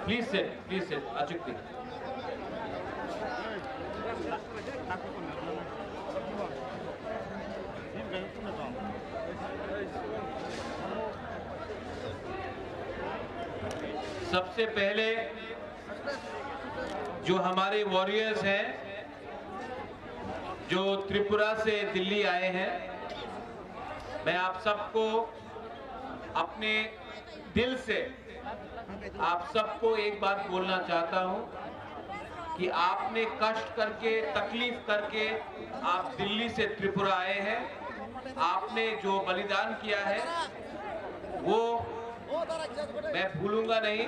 Please sit, Achukti. सबसे पहले जो हमारे वॉरियर्स हैं, जो त्रिपुरा से दिल्ली आए हैं, मैं आप सबको अपने दिल से आप सबको एक बात बोलना चाहता हूं कि आपने कष्ट करके, तकलीफ करके आप दिल्ली से त्रिपुरा आए हैं। आपने जो बलिदान किया है वो मैं भूलूंगा नहीं।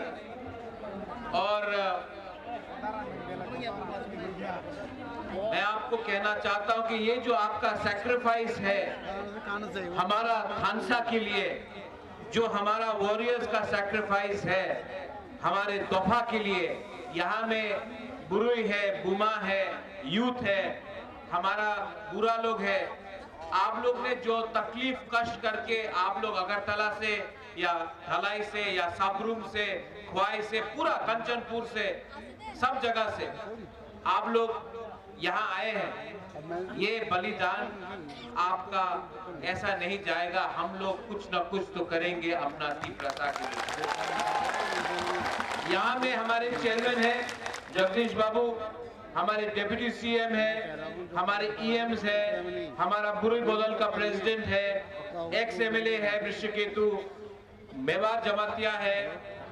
और मैं आपको कहना चाहता हूं कि ये जो आपका सैक्रिफाइस है हमारा खानसा के लिए, जो हमारा वॉरियर्स का सैक्रिफाइस है हमारे दोफा के लिए, यहाँ में बुरुई है, बुमा है, यूथ है, हमारा बुरा लोग है, आप लोग ने जो तकलीफ कष्ट करके आप लोग अगरतला से या धलाई से या साबरूम से, ख्वाई से, पूरा कंचनपुर से, सब जगह से आप लोग यहाँ आए हैं। ये बलिदान आपका ऐसा नहीं जाएगा। हम लोग कुछ न कुछ तो करेंगे अपना तीव्रता के लिए। यहाँ में हमारे चेयरमैन हैं जगदीश बाबू, हमारे डिप्टी सीएम है, हमारे ईएम्स है, हमारा बुरुई बोदल का प्रेसिडेंट है, एक्स एमएलए है वृषकेतु, मेवाड़ जमातिया है,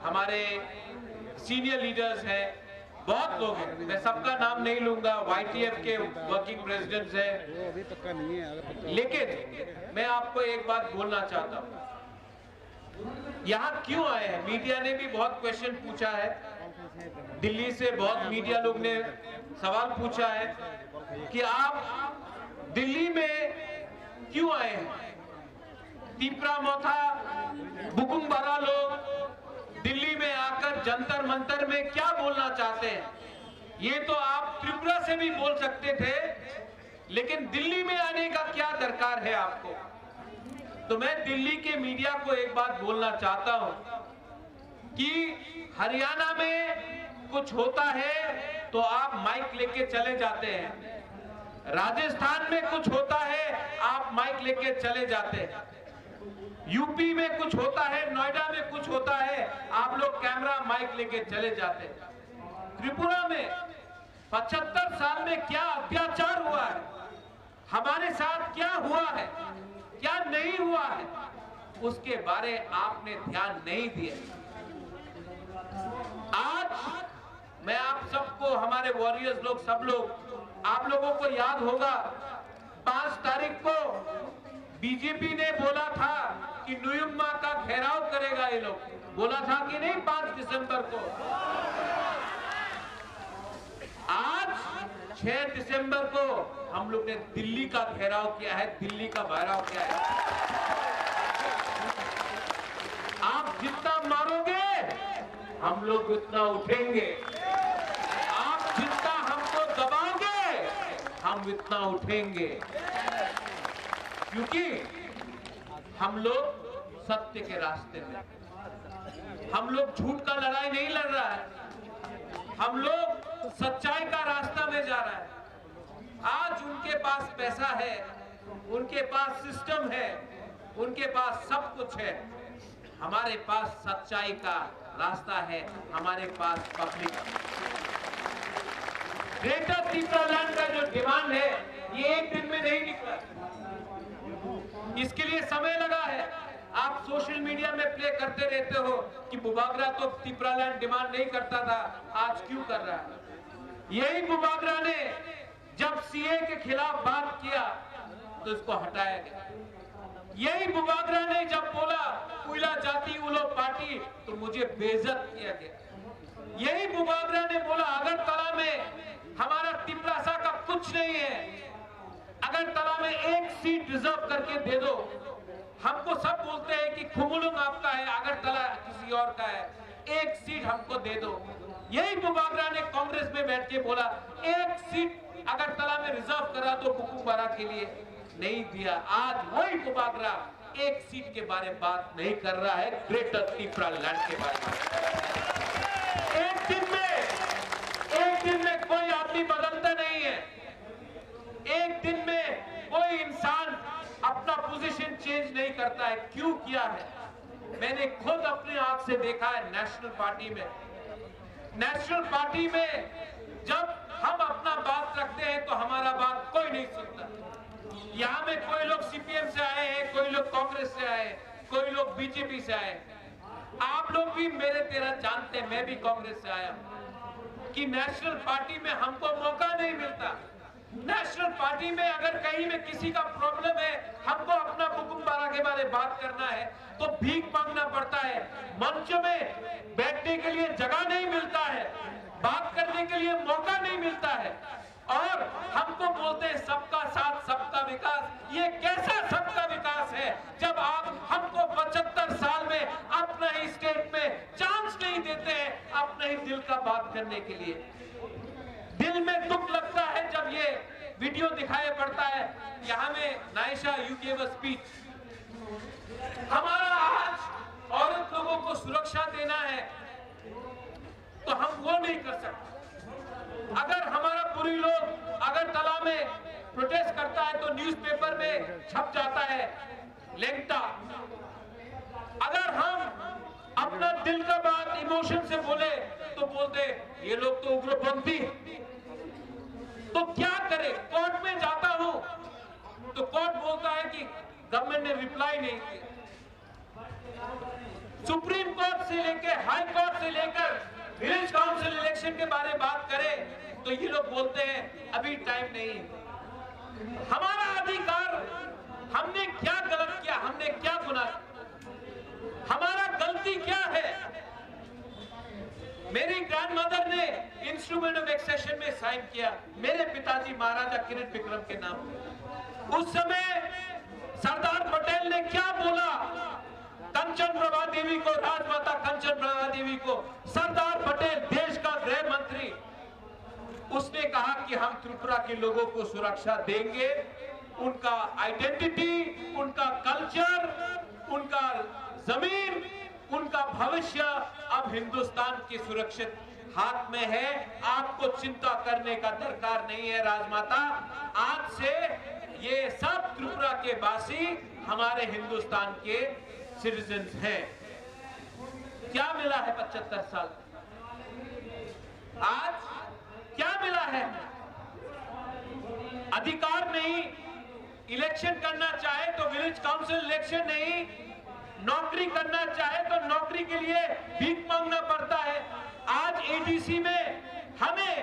हमारे सीनियर लीडर्स हैं, बहुत लोग हैं, मैं सबका नाम नहीं लूंगा। YTF के वर्किंग प्रेसिडेंट्स हैं। लेकिन मैं आपको एक बात बोलना चाहता हूं, यहाँ क्यों आए हैं? मीडिया ने भी बहुत क्वेश्चन पूछा है, दिल्ली से बहुत मीडिया लोग ने सवाल पूछा है कि आप दिल्ली में क्यों आए हैं? तिपरा मोथा बुकुंग बारा लोग दिल्ली में आकर जंतर मंतर में क्या बोलना चाहते हैं? ये तो आप त्रिपुरा से भी बोल सकते थे, लेकिन दिल्ली में आने का क्या दरकार है आपको? तो मैं दिल्ली के मीडिया को एक बात बोलना चाहता हूं कि हरियाणा में कुछ होता है तो आप माइक लेके चले जाते हैं, राजस्थान में कुछ होता है आप माइक लेके चले जाते हैं, यूपी में कुछ होता है, नोएडा में कुछ होता है, आप लोग कैमरा माइक लेके चले जाते हैं। त्रिपुरा में 75 साल में क्या अत्याचार हुआ है, हमारे साथ क्या हुआ है, क्या नहीं हुआ है, उसके बारे आपने ध्यान नहीं दिया। आज मैं आप सबको, हमारे वॉरियर्स लोग, सब लोग, आप लोगों को याद होगा 5 तारीख को बीजेपी ने बोला था कि नुयुम्मा का घेराव करेगा, ये लोग बोला था कि नहीं 5 दिसंबर को। आज 6 दिसंबर को हम लोग ने दिल्ली का घेराव किया है, दिल्ली का घेराव किया है। आप जितना मारोगे हम लोग उतना उठेंगे, आप जितना हमको दबाओगे हम इतना उठेंगे, क्योंकि हम लोग सत्य के रास्ते में, हम लोग झूठ का लड़ाई नहीं लड़ रहा है, हम लोग सच्चाई का रास्ता में जा रहा है। आज उनके पास पैसा है, उनके पास सिस्टम है, उनके पास सब कुछ है, हमारे पास सच्चाई का रास्ता है, हमारे पास पब्लिक। ग्रेटर त्रिपुरा लैंड का जो डिमांड है ये एक दिन में नहीं निकला, इसके लिए समय लगा है। आप सोशल मीडिया में प्ले करते रहते हो कि बुबागरा तो त्रिपुरा लैंड डिमांड नहीं करता था, आज क्यों कर रहा है? यही बुबागरा ने जब सीए के खिलाफ बात किया तो इसको हटाया गया। यही बुबागरा ने जब बोला कोयला जाति उलो पार्टी तो मुझे बेइज्जत किया गया। यही बुबागरा ने बोला अगरतला में हमारा तिपरासा का कुछ नहीं है, अगरतला में 1 सीट रिजर्व करके दे दो। हमको सब बोलते हैं कि खुमुलुंग आपका है, अगरतला किसी और का है, 1 सीट हमको दे दो। यही बुबागरा ने कांग्रेस में बैठ के बोला 1 सीट अगरतला में रिजर्व करा दो बुकुंबारा के लिए, नहीं दिया। आज वही बुबागरा 1 सीट के बारे में बात नहीं कर रहा है, ग्रेटर त्रिपुरा लैंड के बारे में पोजीशन चेंज नहीं करता है। क्यों किया है? मैंने खुद अपने आंख से देखा है। नेशनल पार्टी में जब हम अपना बात रखते हैं तो हमारा बात कोई नहीं सुनता। यहाँ में कोई लोग सीपीएम से आए हैं, कोई लोग कांग्रेस से आए, कोई लोग बीजेपी से आए। आप लोग भी मेरे तरह जानते हैं, मैं भी कांग्रेस से आया कि नेशनल पार्टी में हमको मौका नहीं मिलता। नेशनल पार्टी में अगर कहीं में किसी का प्रॉब्लम है, हमको अपना हुकुमबारा के बारे में बात करना है तो भीख मांगना पड़ता है। मंच में बैठने के लिए जगह नहीं मिलता है, बात करने के लिए मौका नहीं मिलता है, और हमको बोलते हैं सबका साथ सबका विकास। ये कैसा सबका विकास है जब आप हमको 75 साल में अपना ही स्टेट में चांस नहीं देते हैं अपने ही दिल का बात करने के लिए। दिल में दुख लगता है जब ये वीडियो दिखाई पड़ता है। यहाँ में Naisha, you give a speech. हमारा आज औरत लोगों को सुरक्षा देना है तो हम वो नहीं कर सकते। अगर हमारा पूरी लोग अगरतला में प्रोटेस्ट करता है तो न्यूज़पेपर में छप जाता है लेंटा। अगर हम अपना दिल का बात इमोशन से बोले तो बोलते ये लोग तो उग्रपंथी। तो क्या करे? कोर्ट में जाता हूं तो कोर्ट बोलता है कि गवर्नमेंट ने रिप्लाई नहीं किया। सुप्रीम कोर्ट से लेकर हाई कोर्ट से लेकर विलेज काउंसिल इलेक्शन के बारे में बात करें तो ये लोग बोलते हैं अभी टाइम नहीं। हमारा अधिकार, हमने क्या गलत किया? हमने क्या गुनाह? हमारा गलती क्या है? मेरी ग्रैंडमदर ने इंस्ट्रूमेंट ऑफ एक्सेशन में साइन किया मेरे पिताजी महाराजा किरण विक्रम के नाम। उस समय सरदार पटेल ने क्या बोला? कंचन प्रभा देवी को, राजमाता कंचन प्रभा देवी को, सरदार पटेल देश का गृह मंत्री, उसने कहा कि हम त्रिपुरा के लोगों को सुरक्षा देंगे। उनका आइडेंटिटी, उनका कल्चर, उनका जमीन, उनका भविष्य अब हिंदुस्तान की सुरक्षित हाथ में है। आपको चिंता करने का दरकार नहीं है राजमाता। आज से ये सब त्रिपुरा के वासी हमारे हिंदुस्तान के सिटीजन्स हैं। क्या मिला है 75 साल? आज क्या मिला है? अधिकार नहीं। इलेक्शन करना चाहे तो विलेज काउंसिल इलेक्शन नहीं, नौकरी करना चाहे तो नौकरी के लिए भीख मांगना पड़ता है। आज एडीसी में हमें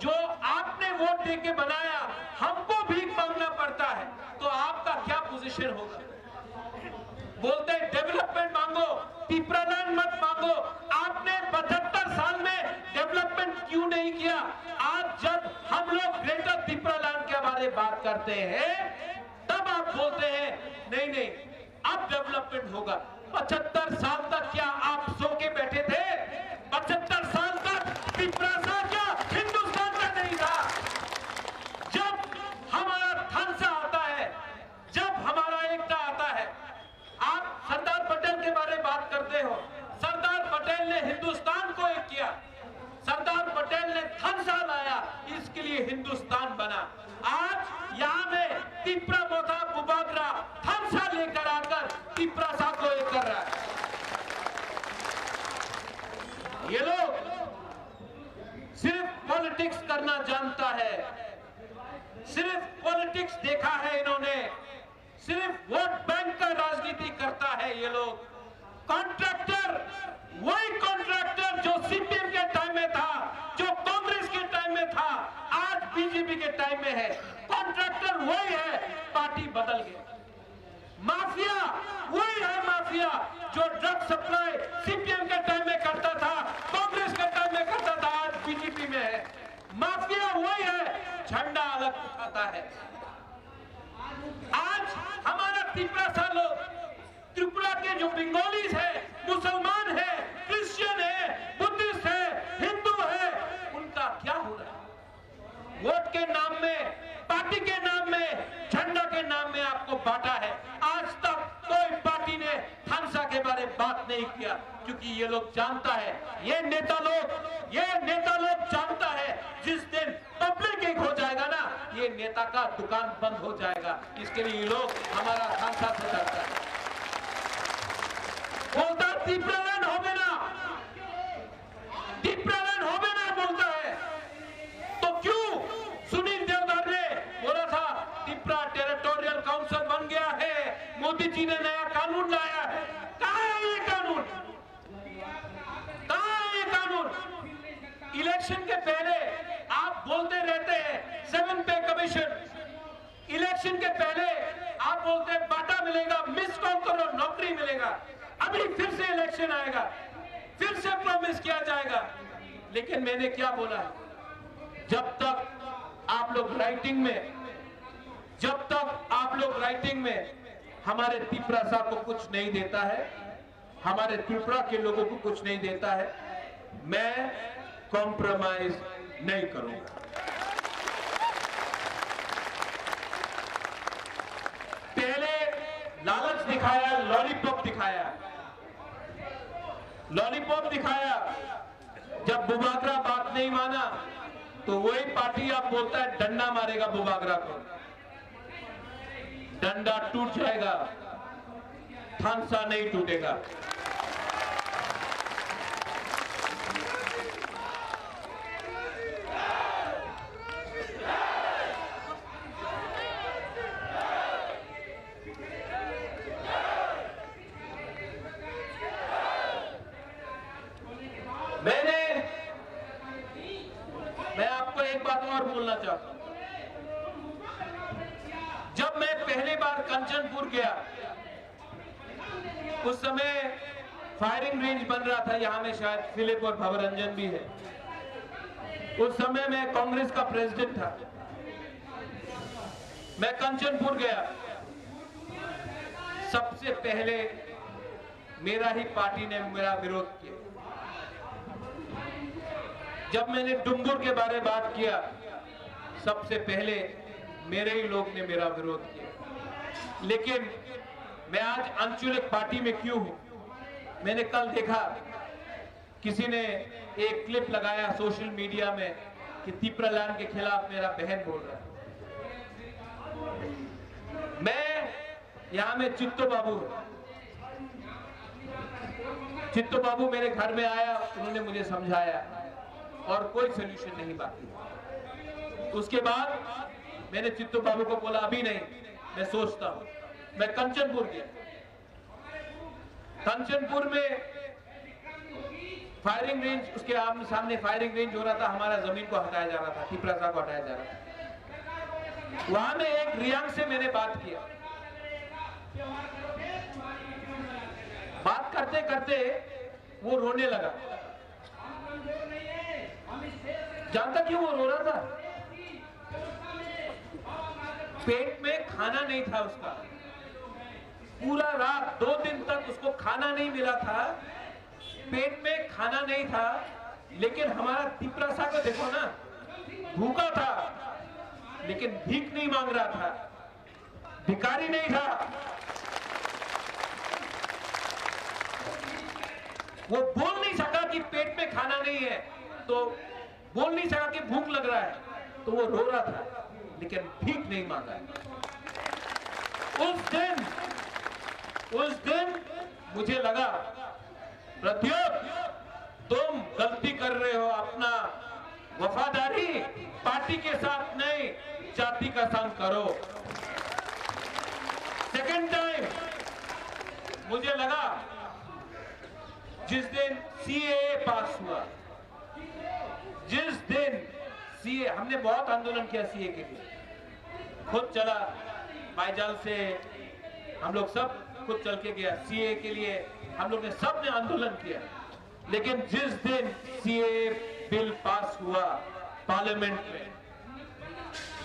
जो आपने वोट देके बनाया, हमको भीख मांगना पड़ता है। तो आपका क्या पोजीशन होगा? बोलते हैं डेवलपमेंट मांगो, पिपरालैंड मत मांगो। आपने 75 साल में डेवलपमेंट क्यों नहीं किया? आज जब हम लोग ग्रेटर पिपरालैंड के बारे में बात करते हैं तब आप बोलते हैं नहीं नहीं अब डेवलपमेंट होगा। 75 साल तक क्या आप सो के बैठे थे? 75 साल तक पिपरासा क्या हिंदुस्तान का नहीं था? जब हमारा थानसा आता है, जब हमारा एकता आता है, आप सरदार पटेल के बारे में बात करते हो। सरदार पटेल ने हिंदुस्तान को एक किया, सरदार पटेल ने थानसा लाया, इसके लिए हिंदुस्तान बना। आज यहाँ में तिप्रा मोथा बुबागरा थानसा लेकर आकर तिप्रासा को एक कर रहा है। ये लोग सिर्फ पॉलिटिक्स करना जानता है, सिर्फ पॉलिटिक्स देखा है इन्होंने, सिर्फ वोट बैंक का राजनीति करता है ये लोग। कॉन्ट्रैक्टर, वही कॉन्ट्रैक्टर जो सीपीएम के टाइम में था, जो कांग्रेस के टाइम में था, आज बीजेपी के टाइम में है। कॉन्ट्रैक्टर वही है, पार्टी बदल गई। माफिया वही है, माफिया जो ड्रग सप्लाई सीपीएम के टाइम में करता था, कांग्रेस के टाइम में करता था, आज बीजेपी में है। माफिया वही है, झंडा अलग उठाता है। आज हमारा त्रिपुरा लोग, त्रिपुरा के जो बंगालीज है, मुसलमान है, क्रिश्चियन है, बुद्धिस्ट है, हिंदू है, उनका क्या हो रहा है? वोट के नाम में, पार्टी के नाम में, झंडा के नाम में आपको बांटा है। आज तक कोई पार्टी ने थानसा के बारे में बात नहीं किया क्योंकि क्योंकि ये लोग जानता है, ये नेता लोग जानता है जिस दिन पब्लिक एक हो जाएगा ना, ये नेता का दुकान बंद हो जाएगा। इसके लिए ये लोग हमारा सांसद से डरता है। बोलता तीव्रलन होवे ना बोलता है, तो क्यों सुनील देवधर ने बोला था तिपरा टेरिटोरियल काउंसिल बन गया है, मोदी जी ने नया कानून लाया है। कहां है ये कानून? इलेक्शन के पहले आप बोलते रहते हैं 7 पे कमीशन, इलेक्शन के पहले आप बोलते हैं बाटा मिलेगा, मिस कॉल करो नौकरी मिलेगा। अभी फिर से इलेक्शन आएगा, फिर से प्रॉमिस किया जाएगा। लेकिन मैंने क्या बोला है, जब तक आप लोग राइटिंग में हमारे त्रिपुरा को कुछ नहीं देता है, हमारे त्रिपुरा के लोगों को कुछ नहीं देता है, मैं कॉम्प्रोमाइज नहीं करूंगा। पहले लालच दिखाया, लॉलीपॉप दिखाया। जब बुबागरा बात नहीं माना तो वही पार्टी अब बोलता है डंडा मारेगा बुबागरा को। डंडा टूट जाएगा, थानसा नहीं टूटेगा। मैं आपको एक बात और बोलना चाहता हूं। जब मैं पहली बार कंचनपुर गया, उस समय फायरिंग रेंज बन रहा था, यहां में शायद फिलिप और भवरंजन भी है। उस समय मैं कांग्रेस का प्रेसिडेंट था। मैं कंचनपुर गया, सबसे पहले मेरा ही पार्टी ने मेरा विरोध किया। जब मैंने डुंगुर के बारे में बात किया, सबसे पहले मेरे ही लोग ने मेरा विरोध किया। लेकिन मैं आज आंचलिक पार्टी में क्यों हूं? मैंने कल देखा किसी ने एक क्लिप लगाया सोशल मीडिया में कि त्रिपुरा लैंड के खिलाफ मेरा बहन बोल रहा है। मैं यहां में चित्तो बाबू मेरे घर में आया, उन्होंने मुझे समझाया और कोई सोल्यूशन नहीं बाकी। उसके बाद मैंने चित्तो बाबू को बोला अभी नहीं, मैं सोचता हूं। मैं कंचनपुर गया, कंचनपुर में फायरिंग रेंज, उसके सामने फायरिंग रेंज हो रहा था, हमारा जमीन को हटाया जा रहा था, त्रिपुरा को हटाया जा रहा था। वहां में एक रियांग से मैंने बात किया। बात करते करते वो रोने लगा। जानता क्यों वो रो रहा था? पेट में खाना नहीं था उसका, पूरा रात 2 दिन तक उसको खाना नहीं मिला था, पेट में खाना नहीं था। लेकिन हमारा त्रिपुरा को देखो ना, भूखा था लेकिन भीख नहीं मांग रहा था, भिखारी नहीं था। वो बोल नहीं सका कि पेट में खाना नहीं है, तो बोल नहीं सका कि भूख लग रहा है, तो वो रो रहा था लेकिन भीख नहीं मांगा। उस दिन मुझे लगा प्रत्युत तुम गलती कर रहे हो, अपना वफादारी पार्टी के साथ नहीं जाति का संग करो। सेकंड टाइम मुझे लगा जिस दिन सीएए पास हुआ, जिस दिन सीए, हमने बहुत आंदोलन किया सीए के लिए, खुद चला बाईजाल से, हम लोग सब खुद चल के गया सीए के लिए, हम लोग ने सब ने आंदोलन किया। लेकिन जिस दिन सीए बिल पास हुआ पार्लियामेंट में,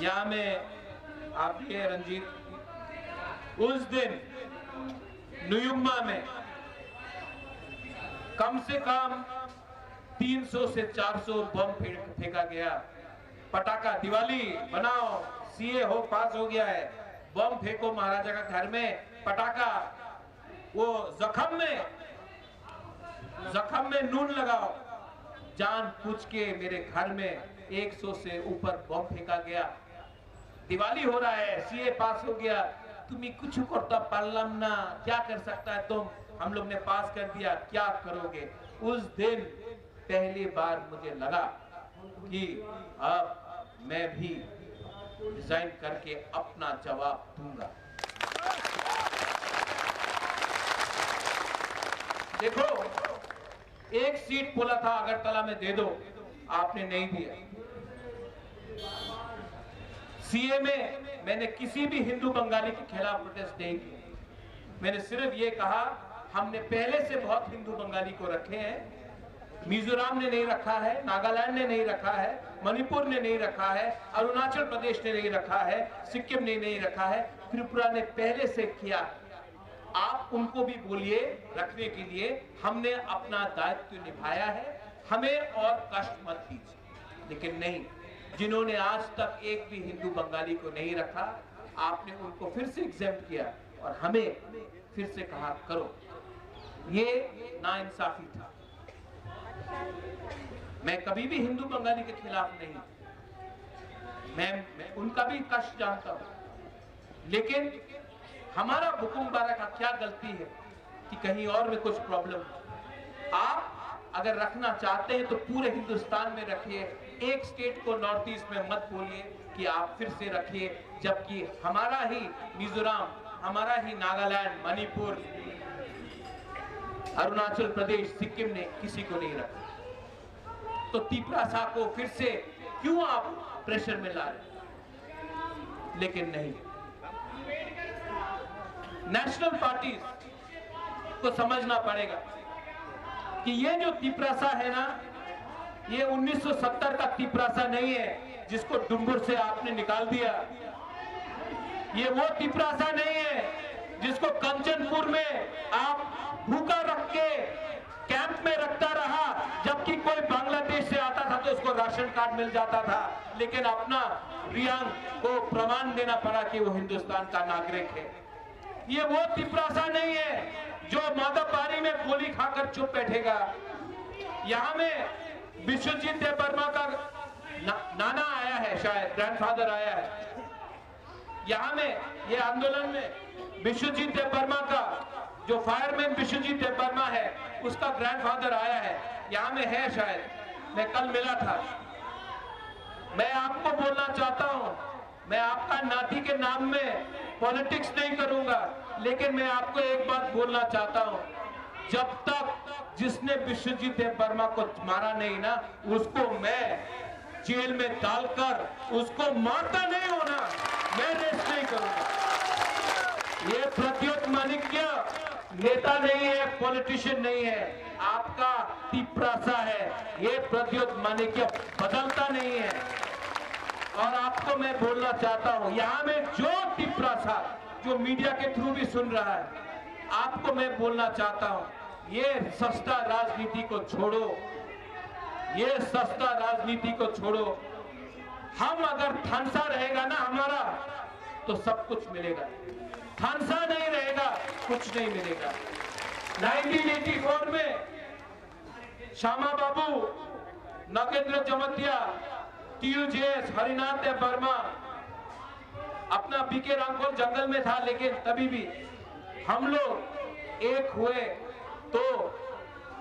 यहां में आप ये रंजीत, उस दिन नुयुम्मा में कम से कम 300 से 400 बम फेंका गया। पटाखा, दिवाली बनाओ, सीए हो पास हो गया है, बम फेंको महाराजा का घर में, पटाखा। वो जख्म में जख्म में नून लगाओ। जानबूझ के मेरे घर में 100 से ऊपर बम फेंका गया। दिवाली हो रहा है, सीए पास हो गया, तुम्हें कुछ करता पारलाम ना, क्या कर सकता है तुम, हम लोग ने पास कर दिया, क्या करोगे। उस दिन पहली बार मुझे लगा कि अब मैं भी रिजाइन करके अपना जवाब दूंगा। देखो, एक सीट बोला था अगरतला में दे दो, आपने नहीं दिया। सीए में मैंने किसी भी हिंदू बंगाली के खिलाफ प्रोटेस्ट नहीं किया। मैंने सिर्फ ये कहा, हमने पहले से बहुत हिंदू बंगाली को रखे हैं। मिजोरम ने नहीं रखा है, नागालैंड ने नहीं रखा है, मणिपुर ने नहीं रखा है, अरुणाचल प्रदेश ने नहीं रखा है, सिक्किम ने नहीं रखा है, त्रिपुरा ने पहले से किया। आप उनको भी बोलिए रखने के लिए, हमने अपना दायित्व निभाया है, हमें और कष्ट मत दीजिए। लेकिन नहीं, जिन्होंने आज तक एक भी हिंदू बंगाली को नहीं रखा, आपने उनको फिर से एग्जेम्प्ट किया और हमें फिर से कहा करो। ये नाइंसाफी था। मैं कभी भी हिंदू बंगाली के खिलाफ नहीं, मैं उनका भी कष्ट जानता हूं, लेकिन हमारा बुकुमबारा का क्या गलती है कि कहीं और में कुछ प्रॉब्लम। आप अगर रखना चाहते हैं तो पूरे हिंदुस्तान में रखिए, एक स्टेट को नॉर्थ ईस्ट में मत बोलिए कि आप फिर से रखिए, जबकि हमारा ही मिजोरम, हमारा ही नागालैंड, मणिपुर, अरुणाचल प्रदेश, सिक्किम ने किसी को नहीं रखा। तो त्रिपुरा को फिर से क्यों आप प्रेशर में ला रहे? लेकिन नहीं, नेशनल पार्टीज को समझना पड़ेगा कि ये जो त्रिपुरा है ना, ये 1970 का त्रिपुरा नहीं है जिसको डुम्बुर से आपने निकाल दिया। ये वो त्रिपुरा नहीं है जिसको कंचनपुर में आप भूखा रख के कैंप में रखता रहा, जबकि कोई बांग्लादेश से आता था तो उसको राशन कार्ड मिल जाता था, लेकिन अपना रियांग को प्रमाण देना पड़ा कि वो हिंदुस्तान का नागरिक है। ये वो त्रिपुरा नहीं है जो माधवबारी में गोली खाकर चुप बैठेगा। यहाँ में विश्वजीत देव वर्मा का नाना आया है, शायद ग्रैंडफादर आया है। यहाँ में ये आंदोलन में विश्वजीत देव वर्मा का, जो फायरमैन विश्वजीत देव वर्मा है, उसका ग्रैंडफादर आया है, यहाँ में है शायद, मैं कल मिला था। मैं आपको बोलना चाहता हूँ, मैं आपका नाती के नाम में पॉलिटिक्स नहीं करूंगा, लेकिन मैं आपको एक बात बोलना चाहता हूँ, जब तक जिसने विश्वजीत देव वर्मा को मारा नहीं ना, उसको मैं जेल में डालकर उसको मारता नहीं होना, मैं रेस्ट नहीं करूंगा। ये प्रद्योत माणिक्य नेता नहीं है, पॉलिटिशियन नहीं है, आपका त्रिपुरा है। ये प्रद्योत माणिक्य बदलता नहीं है। और आपको मैं बोलना चाहता हूं, यहाँ में जो त्रिपुरा जो मीडिया के थ्रू भी सुन रहा है, आपको मैं बोलना चाहता हूं, ये सस्ता राजनीति को छोड़ो, ये सस्ता राजनीति को छोड़ो। हम अगर थानसा रहेगा ना हमारा, तो सब कुछ मिलेगा। थानसा नहीं रहेगा, कुछ नहीं मिलेगा। 1984 में श्यामा बाबू, नगेंद्र जमतिया, TUJS, हरिनाथ देव वर्मा, अपना BK रामफल जंगल में था, लेकिन तभी भी हम लोग एक हुए तो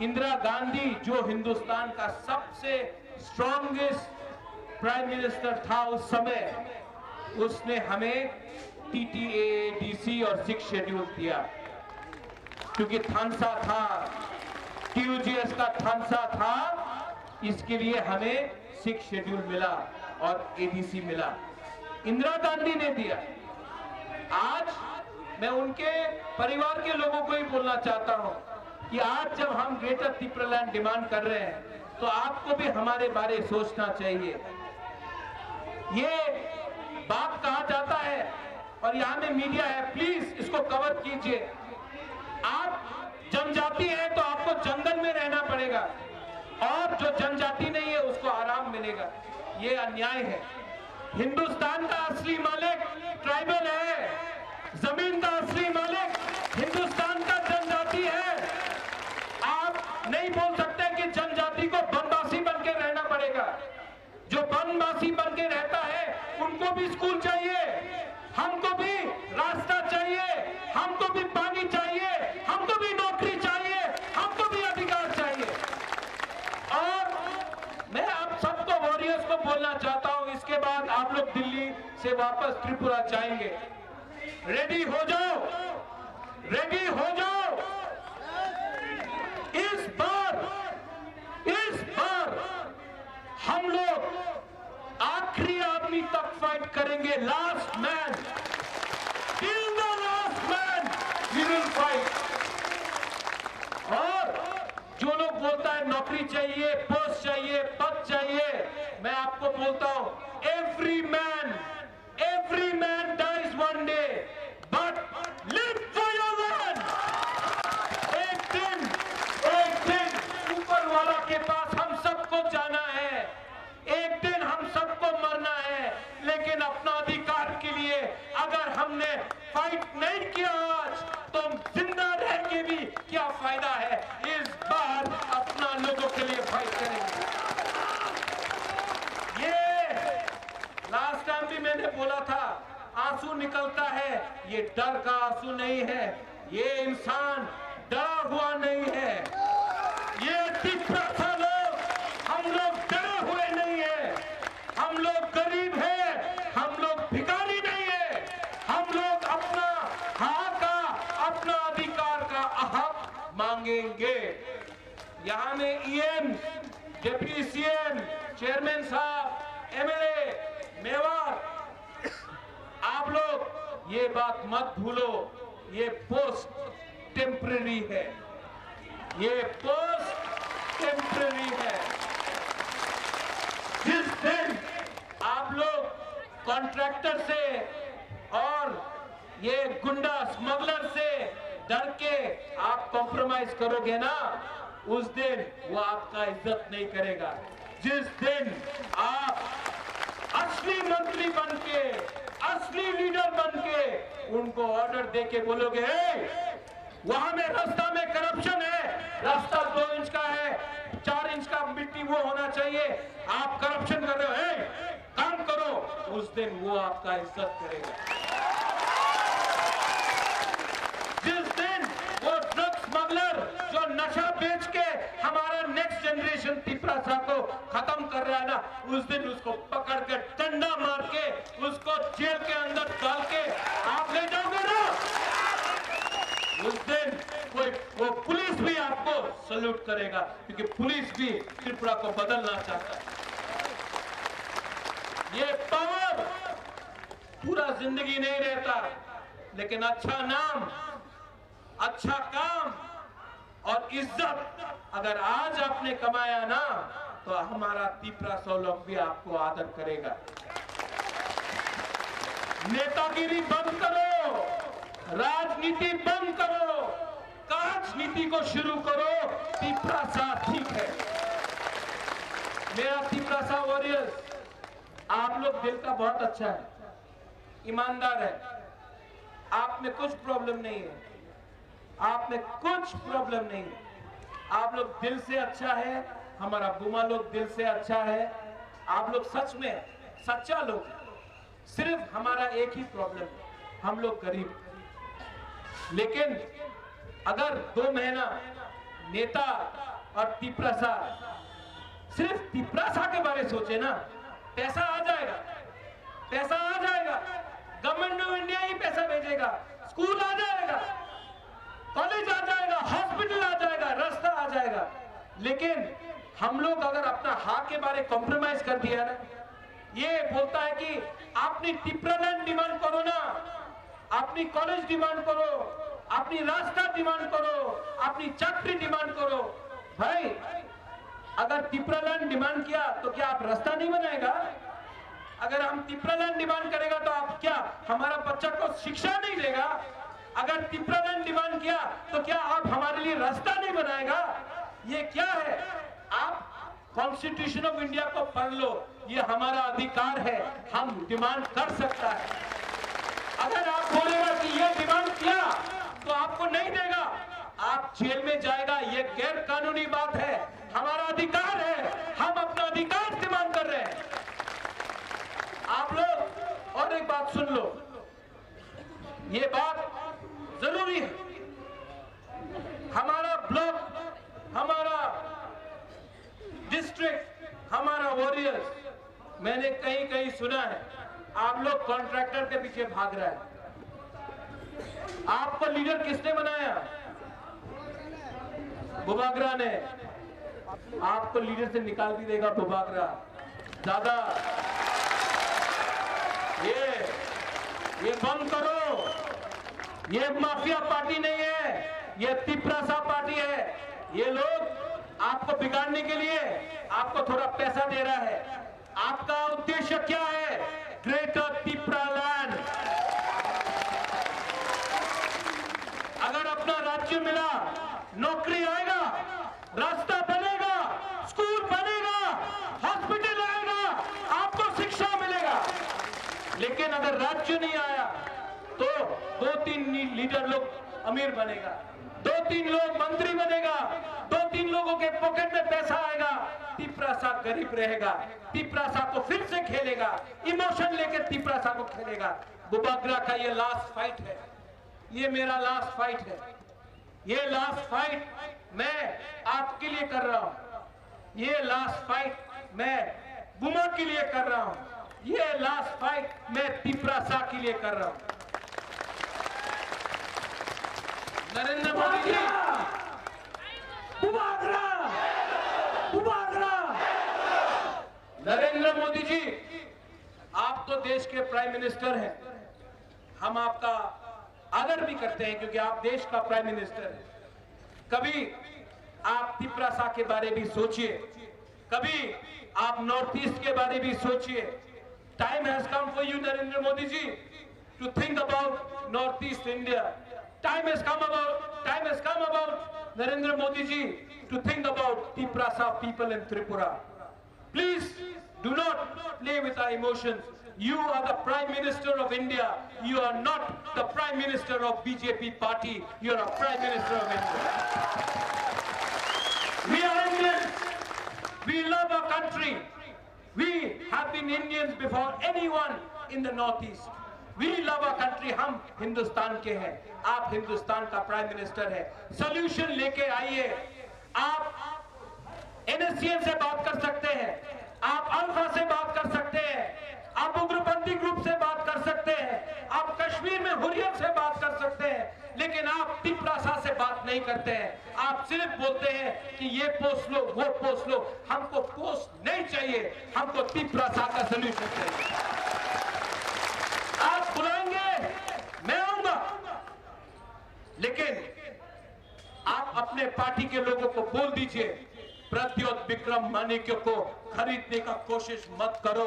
इंदिरा गांधी, जो हिंदुस्तान का सबसे स्ट्रॉन्गेस्ट प्राइम मिनिस्टर था उस समय, उसने हमें TTA, DC और 6 शेड्यूल दिया, क्योंकि थानसा था, TUJS का थानसा था, इसके लिए हमें 6 शेड्यूल मिला और ADC मिला, इंदिरा गांधी ने दिया। आज मैं उनके परिवार के लोगों को ही बोलना चाहता हूं कि आज जब हम ग्रेटर त्रिपुरा लैंड डिमांड कर रहे हैं, तो आपको भी हमारे बारे सोचना चाहिए। ये बात कहा जाता है और यहाँ में मीडिया है, प्लीज इसको कवर कीजिए। आप जनजाति है तो आपको जंगल में रहना पड़ेगा, और जो जनजाति नहीं है उसको आराम मिलेगा। ये अन्याय है। हिंदुस्तान का असली मालिक ट्राइबल है, जमीन का असली मालिक हिंदुस्तान का जनजाति है। आप नहीं बोल सकते कि जनजाति को बनवासी बन के रहना पड़ेगा। जो बनवासी बन के रहता है उनको भी स्कूल चाहिए, हमको भी रास्ता चाहिए, हमको भी पानी चाहिए, हमको भी नौकरी चाहिए, हमको भी अधिकार चाहिए। और मैं आप सबको वॉरियर्स को बोलना चाहता हूं, इसके बाद आप लोग दिल्ली से वापस त्रिपुरा जाएंगे। रेडी हो जाओ, रेडी हो जाओ। इस बार हम लोग आखिरी आदमी तक फाइट करेंगे। Last man till the last man we will fight. और जो लोग बोलता है नौकरी चाहिए, पोस्ट चाहिए, पद चाहिए, मैं आपको बोलता हूं every man dies one day, but live for your land. एक दिन ऊपर वाला के पास हम सबको जाना है, एक दिन हम सबको मरना है, लेकिन अपना अधिकार के लिए अगर हमने फाइट नहीं किया आज तो जिंदा रह के भी क्या फायदा है। इस बार अपना लोगों के लिए फाइट करेंगे। ये लास्ट टाइम भी मैंने बोला था, आंसू निकलता है, ये डर का आंसू नहीं है, ये इंसान डरा हुआ नहीं है। ये तिब्बत लोग, हम लोग डरे हुए नहीं है, हम लोग गरीब हैं, हम लोग भिखारी नहीं है, हम लोग अपना हक का, अपना अधिकार का हक मांगेंगे। यहाँ में ईएम, डिप्टी सीएम, चेयरमैन साहब, एमएलए, मेवार, आप लोग ये बात मत भूलो, ये पोस्ट टेम्पररी है, ये पोस्ट टेम्पररी है। जिस दिन आप लोग कॉन्ट्रैक्टर से और ये गुंडा स्मगलर से डर के आप कॉम्प्रोमाइज करोगे ना, उस दिन वो आपका इज्जत नहीं करेगा। जिस दिन आप असली मंत्री बन के, असली लीडर बन के उनको ऑर्डर दे के बोलोगे वहां में रास्ता में करप्शन है, रास्ता 2 इंच का है, 4 इंच का मिट्टी वो होना चाहिए, आप करप्शन कर रहे हो, काम करो, उस दिन वो आपका इज्जत करेगा। जिस दिन वो ड्रग स्मगलर जो नशा बेच के हमारा नेक्स्ट जनरेशन तिपरासा को खत्म कर रहा है ना, उस दिन उसको पकड़ के डंडा मार के उसको जेल के अंदर डाल के आप ले जाओगे ना, उस दिन वो पुलिस भी आपको सल्यूट करेगा, क्योंकि पुलिस भी त्रिपुरा को बदलना चाहता है। ये पावर पूरा जिंदगी नहीं रहता, लेकिन अच्छा नाम, अच्छा काम और इज्जत अगर आज आपने कमाया ना, तो हमारा तिपरासा लोग भी आपको आदर करेगा। नेतागिरी बंद करो, राजनीति बंद करो, राजनीति को शुरू करो। तिपरासा ठीक है। मेरा तिपरासा वॉरियर्स, आप लोग दिल का बहुत अच्छा है, ईमानदार है, आप में कुछ प्रॉब्लम नहीं है, आप में कुछ प्रॉब्लम नहीं है, आप लोग दिल से अच्छा है, हमारा बुमा लोग दिल से अच्छा है, आप लोग सच में सच्चा लोग। सिर्फ हमारा एक ही प्रॉब्लम है, हम लोग गरीब। लेकिन अगर 2 महीना नेता और तिपरासा सिर्फ तिपरासा के बारे में सोचे ना, पैसा आ जाएगा, पैसा आ जाएगा, गवर्नमेंट ऑफ इंडिया ही पैसा भेजेगा, स्कूल आ जाएगा, कॉलेज आ जाएगा, हॉस्पिटल आ जाएगा, रास्ता आ जाएगा। लेकिन हम लोग अगर अपना हक के बारे कॉम्प्रोमाइज कर दिया ना, ये बोलता है कि अपनी तिपरालैंड डिमांड करो ना, अपनी कॉलेज डिमांड करो, अपनी रास्ता डिमांड करो, अपनी चाकरी डिमांड करो। भाई अगर तिपरालैंड डिमांड किया तो क्या आप रास्ता नहीं बनाएगा? अगर हम तिपरालैंड डिमांड करेगा तो आप क्या हमारा बच्चा को शिक्षा नहीं देगा? अगर तिपरालैंड डिमांड किया तो क्या आप हमारे लिए रास्ता नहीं बनाएगा? ये क्या है? आप कॉन्स्टिट्यूशन ऑफ इंडिया को पढ़ लो, ये हमारा अधिकार है, हम डिमांड कर सकता है। अगर आप बोलेगा कि ये डिमांड किया तो आपको नहीं देगा, आप जेल में जाएगा, ये गैर कानूनी बात है। हमारा अधिकार है, हम अपना अधिकार डिमांड कर रहे हैं। आप लोग और एक बात सुन लो, ये बात जरूरी है। हमारा ब्लॉक, हमारा डिस्ट्रिक्ट, हमारा वॉरियर्स, मैंने कहीं कहीं सुना है आप लोग कॉन्ट्रैक्टर के पीछे भाग रहा है। आपको लीडर किसने बनाया? बुबागरा ने। आपको लीडर से निकाल भी देगा बुबागरा। ज्यादा ये बंद करो। ये माफिया पार्टी नहीं है, ये तिपरासा पार्टी है। ये लोग आपको बिगाड़ने के लिए आपको थोड़ा पैसा दे रहा है। आपका उद्देश्य क्या है? ग्रेटर तिपरालैंड। अगर अपना राज्य मिला, नौकरी आएगा, रास्ता बनेगा, स्कूल बनेगा, हॉस्पिटल आएगा, आपको शिक्षा मिलेगा। लेकिन अगर राज्य नहीं आया तो 2-3 लीडर लोग अमीर बनेगा, 2-3 लोग मंत्री बनेगा, 2-3 लोगों के पॉकेट में पैसा आएगा, तिपरासा गरीब रहेगा। तिपरासा को फिर से खेलेगा, इमोशन लेके तिपरासा को खेलेगा। बुबागरा का ये लास्ट फाइट है, ये मेरा लास्ट फाइट है। ये लास्ट फाइट मैं आपके लिए कर रहा हूं। ये लास्ट फाइट मैं बुमा के लिए कर रहा हूं। ये लास्ट फाइट मैं तिपरासा के लिए कर रहा हूं। नरेंद्र मोदी जी, बुबागरा, बुबागरा। नरेंद्र मोदी जी, आप तो देश के प्राइम मिनिस्टर हैं। हम आपका आदर भी करते हैं क्योंकि आप देश का प्राइम मिनिस्टर हैं। कभी आप तिपरासा के बारे में सोचिए, कभी आप नॉर्थ ईस्ट के बारे में सोचिए। Time has come for you Narendra Modi ji to think about north east India. Time has come about Narendra Modi ji to think about Tiprasa people in Tripura. Please do not play with our emotions. You are the Prime Minister of India. You are not the Prime Minister of BJP party. You are a Prime Minister of India. We are Indians. We love our country. We have been Indians before anyone in the Northeast. We love our country. हम हिंदुस्तान के हैं, आप हिंदुस्तान का prime minister है। Solution लेके आइए। आप NSCN से बात कर सकते हैं, आप अल्फा से बात कर सकते हैं, आप उग्रपंथी ग्रुप से बात कर सकते हैं, आप कश्मीर में हुर्रियत से बात कर सकते हैं, लेकिन आप तिपरासा से बात नहीं करते हैं। आप सिर्फ बोलते हैं कि ये पोस्ट लो, वो पोस्ट लो। हमको पोस्ट नहीं चाहिए, हमको तिपरासा का सलूशन चाहिए। आप बुलाएंगे, मैं आऊंगा, लेकिन आप अपने पार्टी के लोगों को बोल दीजिए, प्रद्योत विक्रम माणिक्य को खरीदने का कोशिश मत करो।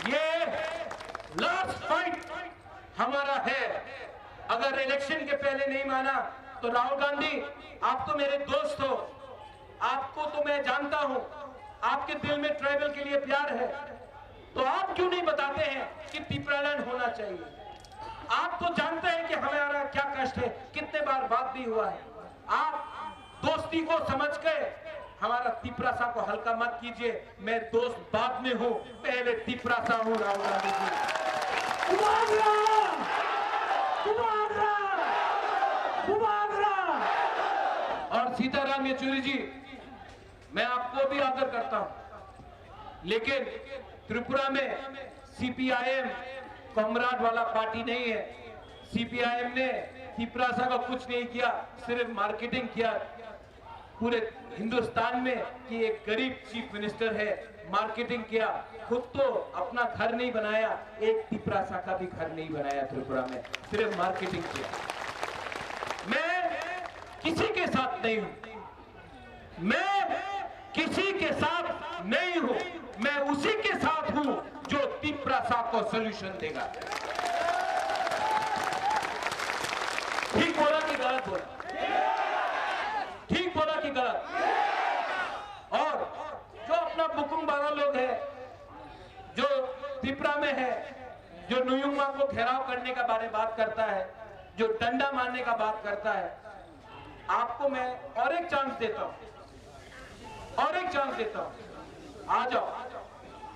ये लास्ट फाइट हमारा है। अगर इलेक्शन के पहले नहीं माना तो राहुल गांधी, आप तो मेरे दोस्त हो, आपको तो मैं जानता हूं, आपके दिल में ट्राइबल के लिए प्यार है, तो आप क्यों नहीं बताते हैं कि तिपरालैंड होना चाहिए? आप तो जानते हैं कि हमारा क्या कष्ट है, कितने बार बात भी हुआ है। आप दोस्ती को समझ के हमारा तिपरासा को हल्का मत कीजिए। मैं दोस्त बाद में हूं, पहले तिपरासा हूं। राहुल गांधी जी, बुबागरा, बुबागरा, बुबागरा। और सीताराम येचुरी जी, मैं आपको भी आदर करता हूं, लेकिन त्रिपुरा में CPIM कॉमराड वाला पार्टी नहीं है। CPIM ने तिपरासा का कुछ नहीं किया, सिर्फ मार्केटिंग किया पूरे हिंदुस्तान में कि एक गरीब चीफ मिनिस्टर है। मार्केटिंग किया, खुद तो अपना घर नहीं बनाया, एक तिपरासा का भी घर नहीं बनाया त्रिपुरा में, सिर्फ मार्केटिंग किया। मैं किसी के साथ नहीं हूं, मैं किसी के साथ नहीं हूं, मैं उसी के साथ हूं जो तिपरासा को सॉल्यूशन देगा। ठीक बोला कि गलत बोला? ठीक बोला कि गलत? और जो अपना बुकुम वाला लोग है, जो त्रिपुरा में है, जो नुयुंगमा को को घेराव करने का बारे बात करता है, जो डंडा मारने का बात करता है, आपको मैं और एक चांस देता हूं, और एक चांस देता हूं, आ जाओ।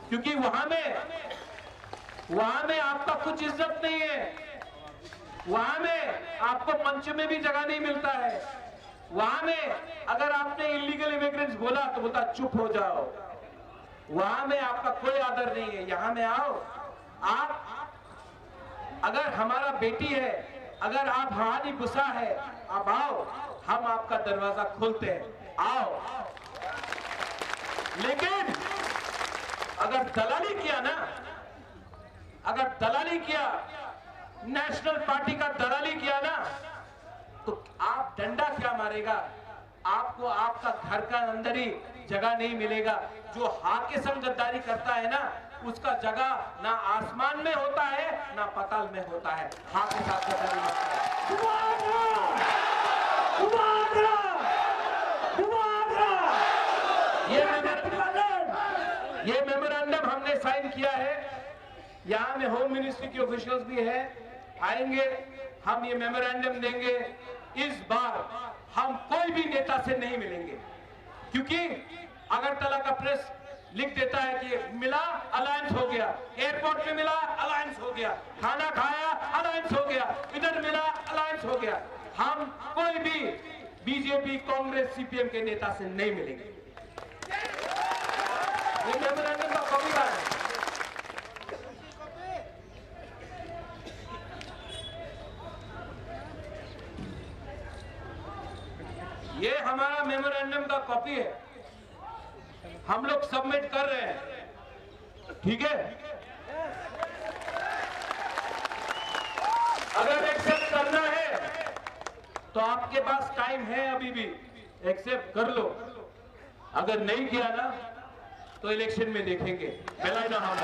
क्योंकि वहां में आपका कुछ इज्जत नहीं है, वहां में आपको मंच में भी जगह नहीं मिलता है, वहां में अगर आपने इलीगल इमिग्रेंट्स बोला तो बोलता चुप हो जाओ, वहां में आपका कोई आदर नहीं है। यहां में आओ, आप अगर हमारा बेटी है, अगर आप हमारी गुस्सा है, आप आओ, हम आपका दरवाजा खोलते हैं, आओ। लेकिन अगर दलाली किया ना, अगर दलाली किया, नेशनल पार्टी का दलाली किया ना, तो आप डंडा क्या मारेगा, आपको आपका घर का अंदर ही जगह नहीं मिलेगा। जो हाथ के संग गद्दारी करता है ना, उसका जगह ना आसमान में होता है ना पाताल में होता है। हाथ के साथ गद्दारी ये मेमोरेंडम हमने साइन किया है। यहाँ में होम मिनिस्ट्री के ऑफिशियल्स भी है, आएंगे, हम ये मेमोरेंडम देंगे। इस बार हम कोई भी नेता से नहीं मिलेंगे, क्योंकि अगरतला का प्रेस लिख देता है कि मिला अलायंस हो गया, एयरपोर्ट में मिला अलायंस हो गया, खाना खाया अलायंस हो गया, इधर मिला अलायंस हो गया। हम कोई भी बीजेपी, कांग्रेस, सीपीएम के नेता से नहीं मिलेंगे। ये मेमोरेंडम का कॉपी है। ये हमारा मेमोरेंडम का कॉपी है, हम लोग सबमिट कर रहे हैं, ठीक है। अगर एक्सेप्ट करना है तो आपके पास टाइम है, अभी भी एक्सेप्ट कर लो। अगर नहीं किया ना तो इलेक्शन में देखेंगे। बेलायना हम